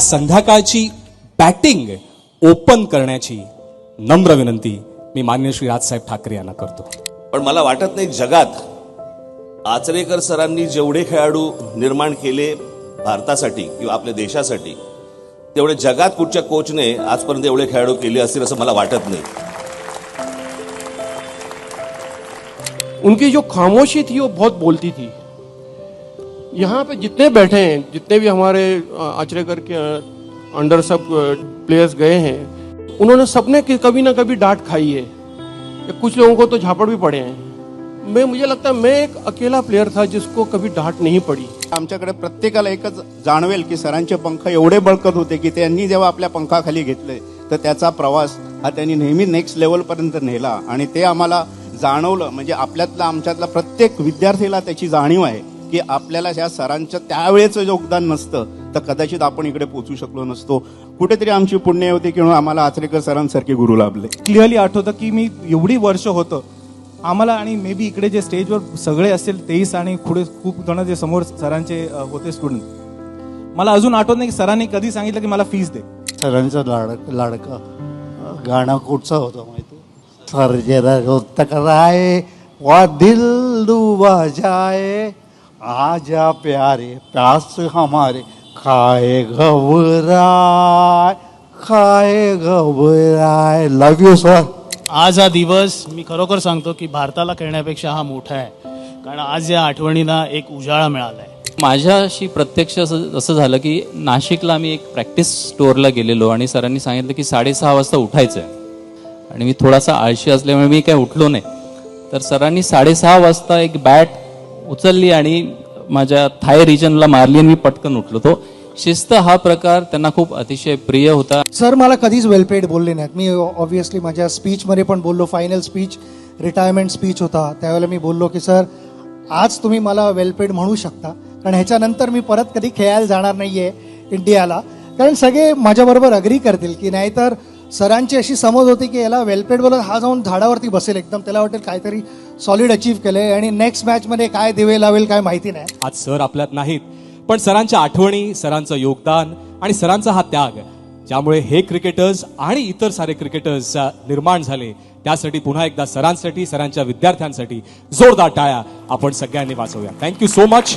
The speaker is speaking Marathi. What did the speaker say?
संध्याकाळची बॅटिंग ओपन करण्याची नम्र विनंती मी माननीय श्री राजसाहेब ठाकरे यांना करतो. पण मला वाटत नाही जगात आचरेकर सरांनी जेवढे खेळाडू निर्माण केले भारतासाठी किंवा आपल्या देशासाठी तेवढे जगात कुठच्या कोचने आजपर्यंत एवढे खेळाडू केले असतील असं मला वाटत नाही. उनकी जो खामोशी थी वो बहुत बोलती थी. यहाँ पे जितने बैठे हैं, जितने भी हमारे आचरेकर के अंडर सब प्लेयर्स गए हैं, उन्होंने सबने कभी ना कभी डांट खाई है. कुछ लोगों को तो झापड़ भी पड़े हैं. मुझे लगता है मैं एक अकेला प्लेयर था जिसको कभी डांट नहीं पड़ी. आमच्याकडे प्रत्येकाला एकच जाणवेल की सरांचे पंख एवढे बळकट होते की त्यांनी जेव्हा आपल्या पंखाखाली घेतले तर त्याचा प्रवास हा त्यांनी नेहमी नेक्स्ट लेवलपर्यंत नेला आणि ते आम्हाला जाणवलं. म्हणजे आपल्यातला आमच्यातला प्रत्येक विद्यार्थीला त्याची जाणीव आहे की आपल्याला ह्या सरांचं त्यावेळेचं योगदान नसतं तर कदाचित आपण इकडे पोहोचू शकलो नसतो. कुठेतरी आमची पुण्य होती किंवा आम्हाला आचरेकर सरांसारखे गुरु लाभले. क्लिअरली आठवतं की मी एवढी वर्ष होतं आम्हाला आणि मे बी इकडे जे स्टेजवर सगळे असतील तेच आणि पुढे खूप जण जे समोर सरांचे होते स्टुडंट, मला अजून आठवत नाही की सरांनी कधी सांगितलं की मला फीस दे. सरांचं लाडका गाणं कुठचं होतं माहिती? सर जरा तकराए वा दिल डूबा जाए आजा प्यारे प्यास हमारे खाए घबराए. लव यू सर. आज हा दिवस मी खरोखर सांगतो की भारताला खेळण्यापेक्षा हा मोठा आहे, कारण आज या आठवणींना एक उजाळा मिळाला आहे. माझ्याशी प्रत्यक्ष असं झालं की नाशिकला मी एक प्रॅक्टिस स्टोअरला गेलेलो आणि सरांनी सांगितलं की 6:30 वाजता उठायचं आहे आणि मी थोडासा आळशी असल्यामुळे मी काय उठलो नाही. तर सरांनी 6:30 वाजता एक बॅट उचलली आणि माझ्या थाय रिजनला मारली आणि मी पटकन उठलो. तो शिस्त हा प्रकार त्यांना खूप अतिशय प्रिय होता. सर मला कधीच वेलपेड बोलले नाहीत. मी ऑब्व्हियसली माझ्या स्पीचमध्ये पण बोललो. फायनल स्पीच रिटायरमेंट स्पीच होता त्यावेळेला मी बोललो की सर आज तुम्ही मला वेलपेड म्हणू शकता, कारण ह्याच्यानंतर मी परत कधी खेळायला जाणार नाही आहे इंडियाला. कारण सगळे माझ्याबरोबर अग्री करतील की नाहीतर सरांची अशी समज होती की याला वेलपेड बोलत हा जाऊन झाडावरती बसेल एकदम, त्याला वाटेल काहीतरी सॉलिड अचीव्ह केलंय आणि नेक्स्ट मॅचमध्ये काय दिवे लावेल काय माहिती नाही. आज सर आपल्यात नाहीत पण सरांच्या आठवणी, सरांचं योगदान आणि सरांचा हा त्याग ज्यामुळे हे क्रिकेटर्स आणि इतर सारे क्रिकेटर्स निर्माण झाले त्यासाठी पुन्हा एकदा सरांसाठी, सरांच्या विद्यार्थ्यांसाठी जोरदार टाळ्या आपण सगळ्यांनी वाजवूया. Thank you so much.